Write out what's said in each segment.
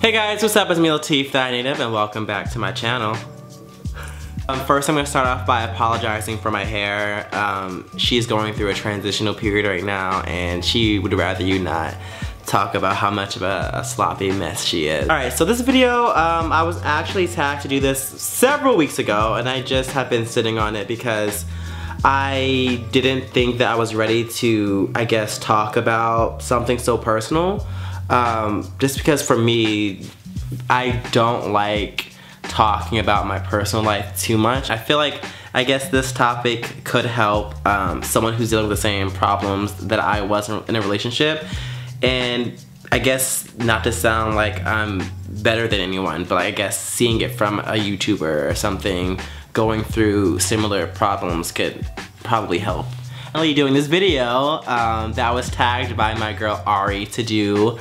Hey guys, what's up? It's me, Lateef Thynative, and welcome back to my channel. First, I'm going to start off by apologizing for my hair. She's going through a transitional period right now, and she would rather you not talk about how much of a sloppy mess she is. Alright, so this video, I was actually tagged to do this several weeks ago, and I just have been sitting on it because I didn't think that I was ready to, I guess, talk about something so personal. Just because for me, I don't like talking about my personal life too much. I feel like, I guess this topic could help someone who's dealing with the same problems that I was in a relationship. And I guess not to sound like I'm better than anyone, but I guess seeing it from a YouTuber or something going through similar problems could probably help. I'm really doing this video that was tagged by my girl Ari to do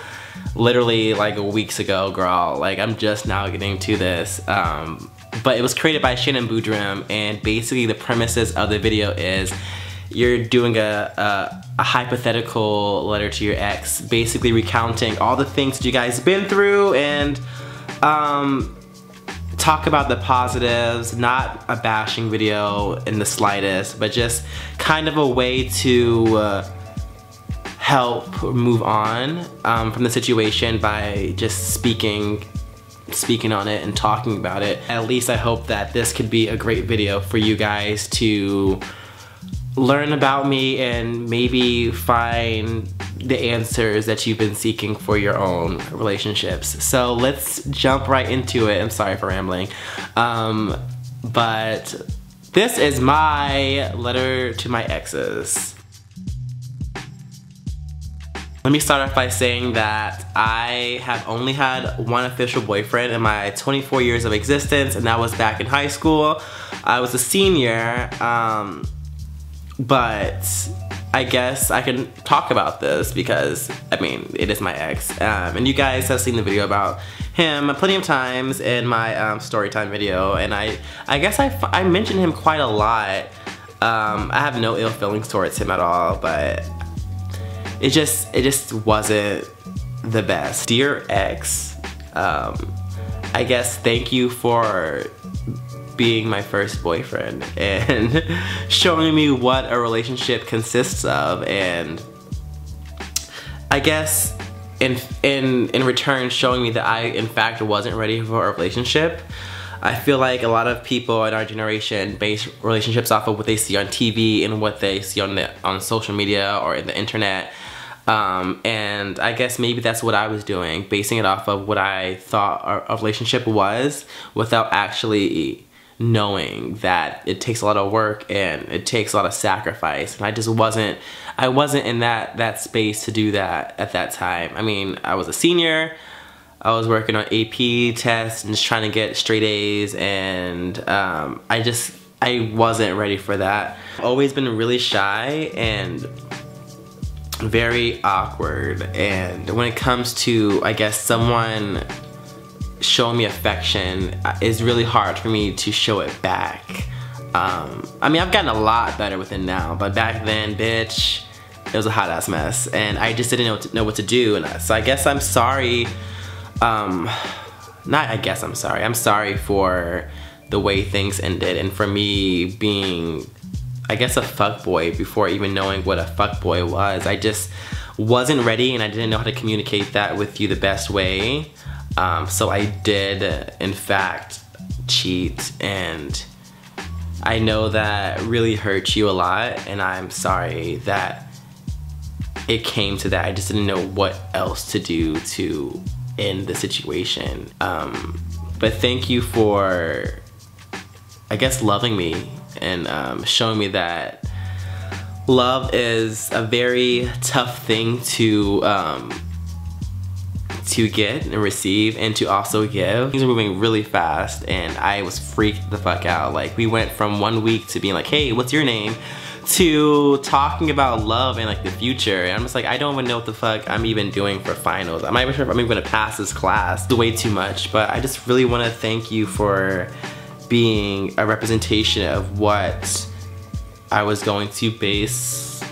literally like weeks ago, girl. Like, I'm just now getting to this. But it was created by Shannon Boudrim, and basically the premises of the video is you're doing a hypothetical letter to your ex, basically recounting all the things that you guys been through and talk about the positives. Not a bashing video in the slightest, but just kind of a way to help move on from the situation by just speaking on it and talking about it. At least I hope that this could be a great video for you guys to learn about me and maybe find the answers that you've been seeking for your own relationships. So let's jump right into it. I'm sorry for rambling. But this is my letter to my exes. Let me start off by saying that I have only had one official boyfriend in my 24 years of existence, and that was back in high school. I was a senior, but I guess I can talk about this because, I mean, it is my ex. And you guys have seen the video about him plenty of times in my story time video, and I guess I mentioned him quite a lot. I have no ill feelings towards him at all, but it just wasn't the best. Dear ex, I guess thank you for being my first boyfriend and showing me what a relationship consists of, and I guess in return showing me that I in fact wasn't ready for a relationship. I feel like a lot of people in our generation base relationships off of what they see on TV and what they see on social media or in the internet. And I guess maybe that's what I was doing, basing it off of what I thought a relationship was without actually knowing that it takes a lot of work and it takes a lot of sacrifice. And I wasn't in that space to do that at that time. I mean, I was a senior, I was working on AP tests and just trying to get straight A's, and I wasn't ready for that. I've always been really shy and very awkward, and when it comes to, I guess, someone showing me affection, it's really hard for me to show it back. I mean, I've gotten a lot better with it now, but back then, bitch, it was a hot ass mess, and I just didn't know what to do. And so I guess I'm sorry. I'm sorry for the way things ended, and for me being, I guess, a fuckboy before even knowing what a fuckboy was. I just wasn't ready, and I didn't know how to communicate that with you the best way. So I did, in fact, cheat, and I know that really hurt you a lot, and I'm sorry that it came to that. I just didn't know what else to do to end the situation. But thank you for, I guess, loving me and showing me that love is a very tough thing to get and receive, and to also give. Things are moving really fast, and I was freaked the fuck out. Like, we went from 1 week to being like, hey, what's your name, to talking about love and like the future, and I'm just like, I don't even know what the fuck I'm even doing for finals. I'm not even sure if I'm even gonna pass this class. It's way too much, but I just really want to thank you for being a representation of what I was going to base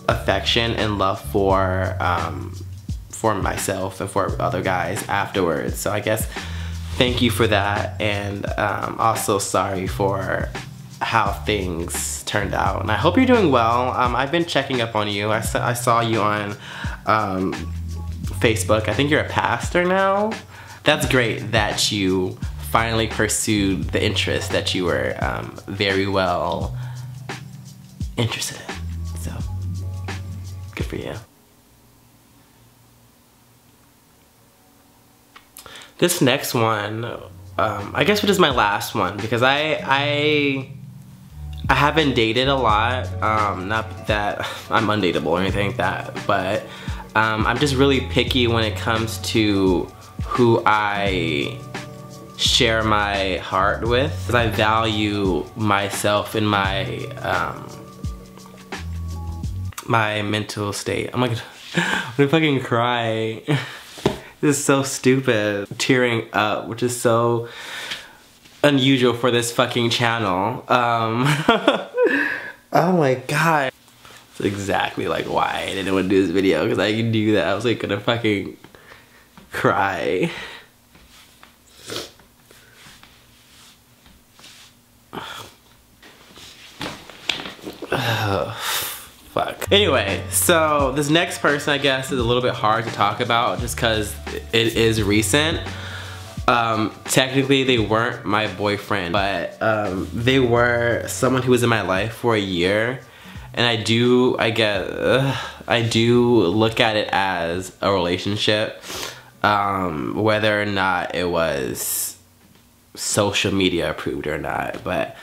affection and love for for myself and for other guys afterwards. So I guess thank you for that, and also sorry for how things turned out. And I hope you're doing well. I've been checking up on you. I saw you on Facebook. I think you're a pastor now. That's great that you finally pursued the interest that you were very well interested in. So, good for you. This next one, I guess it is my last one, because I haven't dated a lot. Not that I'm undateable or anything like that, but I'm just really picky when it comes to who I share my heart with, because I value myself and my my mental state. I'm like, I'm gonna fucking cry. This is so stupid. Tearing up, which is so unusual for this fucking channel. Oh my god. That's exactly like why I didn't want to do this video, because I knew that I was like gonna fucking cry. Oh, fuck. Anyway, so this next person I guess is a little bit hard to talk about just because it is recent. Technically they weren't my boyfriend, but they were someone who was in my life for a year. And I do look at it as a relationship, whether or not it was social media approved or not. But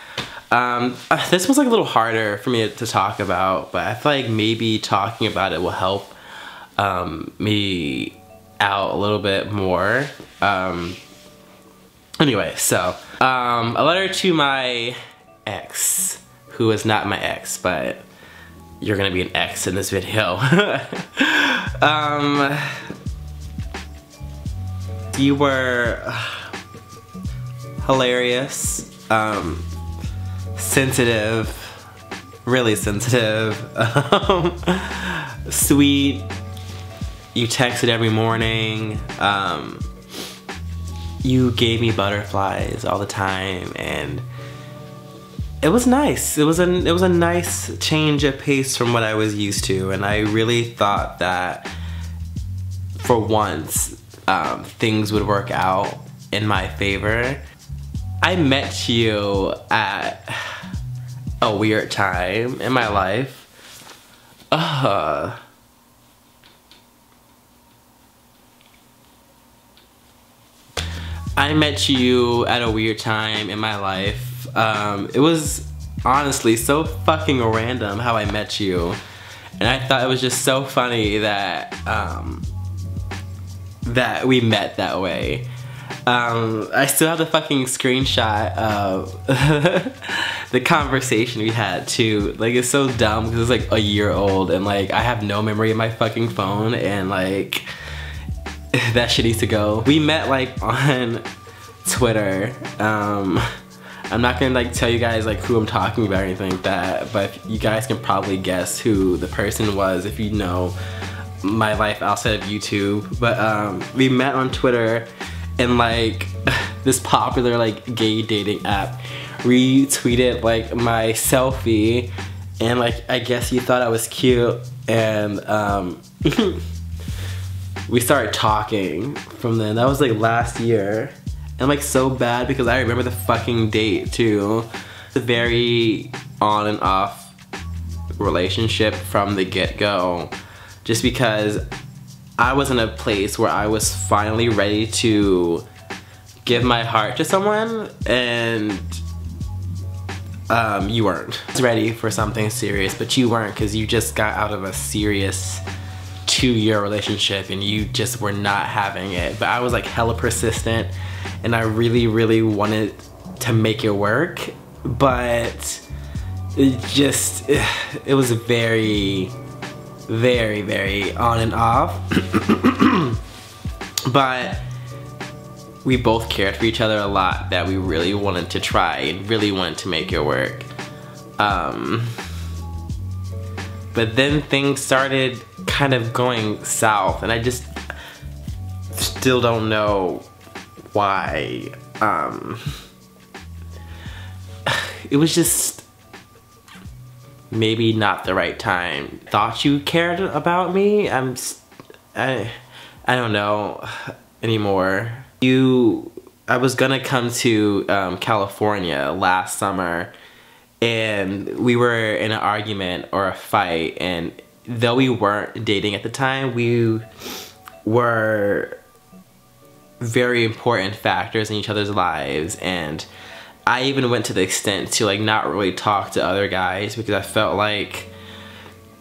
this was like a little harder for me to talk about, but I feel like maybe talking about it will help me out a little bit more. Anyway, so a letter to my ex, who is not my ex, but you're gonna be an ex in this video. You were hilarious, sensitive, really sensitive, sweet. You texted every morning. You gave me butterflies all the time, and it was nice. It was a nice change of pace from what I was used to, and I really thought that for once things would work out in my favor. I met you at a weird time in my life. I met you at a weird time in my life. It was honestly so fucking random how I met you, and I thought it was just so funny that that we met that way. I still have the fucking screenshot of the conversation we had too. Like, it's so dumb because it's like a year old, and like I have no memory of my fucking phone, and like that shit needs to go. We met like on Twitter. I'm not gonna like tell you guys like who I'm talking about or anything like that, but you guys can probably guess who the person was if you know my life outside of YouTube. But we met on Twitter, and like this popular like gay dating app retweeted like my selfie, and like I guess you thought I was cute, and we started talking from then. That was like last year. And like so bad because I remember the fucking date too. It's a very on and off relationship from the get-go, just because I was in a place where I was finally ready to give my heart to someone, and you weren't. I was ready for something serious, but you weren't, because you just got out of a serious 2-year relationship and you just were not having it. But I was like hella persistent, and I really, really wanted to make it work, but it was very, very, very on and off. But we both cared for each other a lot, that we really wanted to try and really wanted to make it work. But then things started kind of going south, and still don't know why. It was just maybe not the right time. Thought you cared about me? I don't know anymore. I was gonna come to California last summer, and we were in an argument or a fight, and though we weren't dating at the time, we were very important factors in each other's lives. And I even went to the extent to like not really talk to other guys, because I felt like,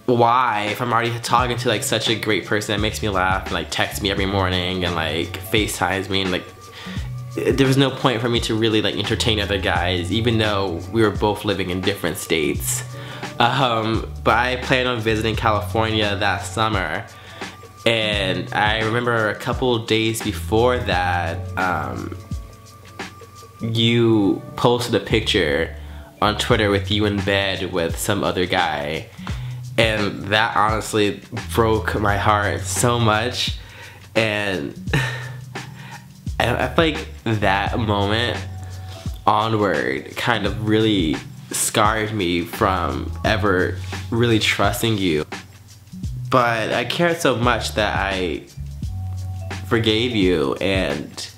why, if I'm already talking to like such a great person that makes me laugh and like texts me every morning and like FaceTimes me, and like there was no point for me to really like entertain other guys, even though we were both living in different states. But I planned on visiting California that summer, and I remember a couple days before that, you posted a picture on Twitter with you in bed with some other guy, and that honestly broke my heart so much. And I feel like that moment onward kind of really scarred me from ever really trusting you. But I cared so much that I forgave you, and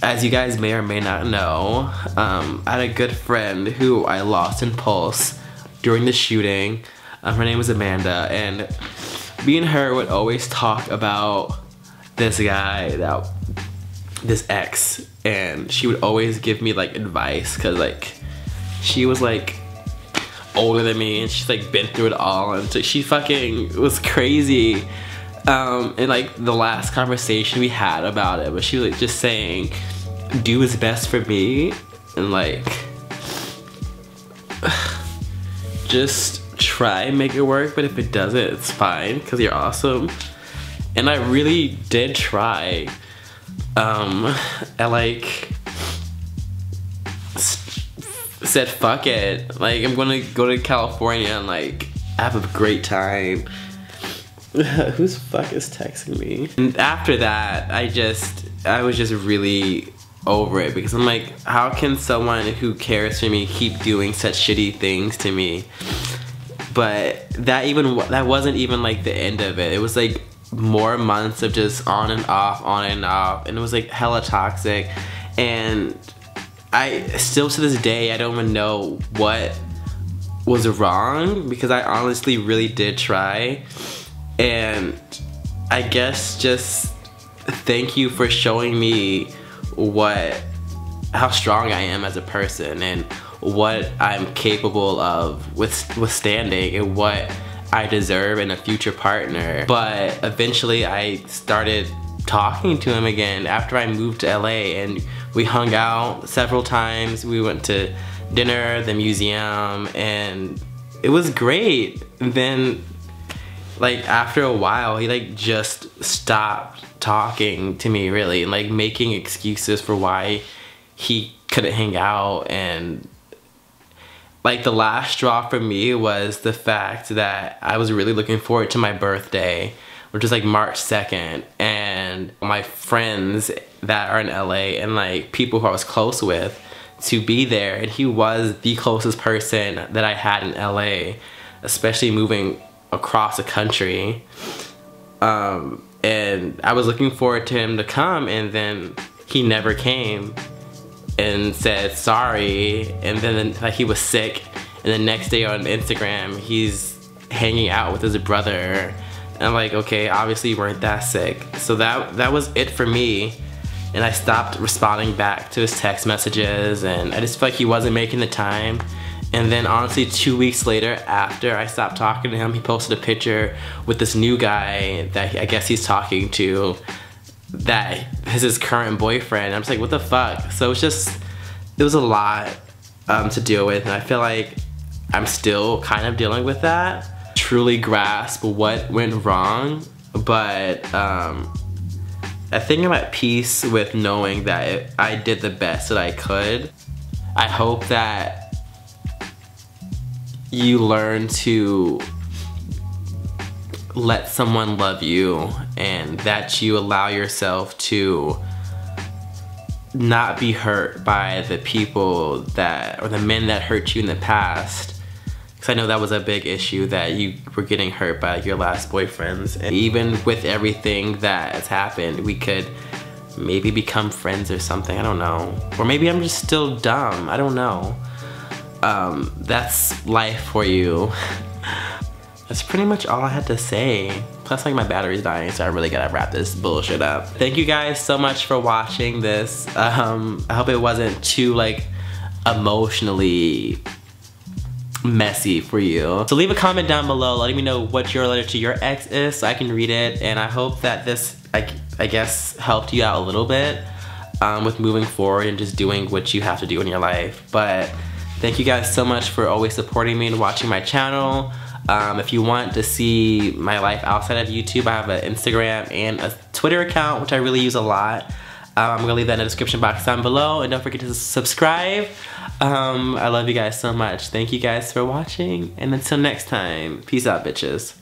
as you guys may or may not know, I had a good friend who I lost in Pulse during the shooting. Her name was Amanda, and me and her would always talk about this guy, this ex, and she would always give me like advice, because like she was like older than me, and she's like been through it all, and so she fucking was crazy. And like the last conversation we had about it was she was like just saying, do what's best for me, and like just try and make it work, but if it doesn't, it's fine, because you're awesome. And I really did try. I like said fuck it, like I'm gonna go to California and like have a great time. Who's fuck is texting me? And after that, I was just really over it, because I'm like, how can someone who cares for me keep doing such shitty things to me? But that wasn't even like the end of it. It was like more months of just on and off, and it was like hella toxic. And I still to this day, I don't even know what was wrong, because I honestly really did try. And I guess just thank you for showing me how strong I am as a person, and what I'm capable of withstanding, and what I deserve in a future partner. But eventually I started talking to him again after I moved to LA, and we hung out several times. We went to dinner, the museum, and it was great. And then like after a while, he like just stopped talking to me, really, and like making excuses for why he couldn't hang out. And like the last straw for me was the fact that I was really looking forward to my birthday, which is like March 2nd, and my friends that are in LA and like people who I was close with to be there. And he was the closest person that I had in LA, especially moving across the country. And I was looking forward to him to come, and then he never came and said sorry. And then like he was sick, and the next day on Instagram he's hanging out with his brother. And I'm like, okay, obviously you weren't that sick. So that was it for me. And I stopped responding back to his text messages, and I just felt like he wasn't making the time. And then honestly 2 weeks later, after I stopped talking to him, he posted a picture with this new guy that I guess he's talking to, that is his current boyfriend. I'm just like, what the fuck? So it was a lot to deal with, and I feel like I'm still kind of dealing with that. Truly grasp what went wrong, but I think I'm at peace with knowing that I did the best that I could. I hope that you learn to let someone love you and that you allow yourself to not be hurt by the people that, or the men that hurt you in the past. Because I know that was a big issue, that you were getting hurt by your last boyfriends. And even with everything that has happened, we could maybe become friends or something, I don't know. Or maybe I'm just still dumb, I don't know. That's life for you. That's pretty much all I had to say. Plus, like, my battery's dying, so I really gotta wrap this bullshit up. Thank you guys so much for watching this. I hope it wasn't too, like, emotionally messy for you. So leave a comment down below letting me know what your letter to your ex is so I can read it, and I hope that this, I guess, helped you out a little bit with moving forward and just doing what you have to do in your life. But thank you guys so much for always supporting me and watching my channel. If you want to see my life outside of YouTube, I have an Instagram and a Twitter account, which I really use a lot. I'm gonna leave that in the description box down below, and don't forget to subscribe. I love you guys so much. Thank you guys for watching, and until next time, peace out, bitches.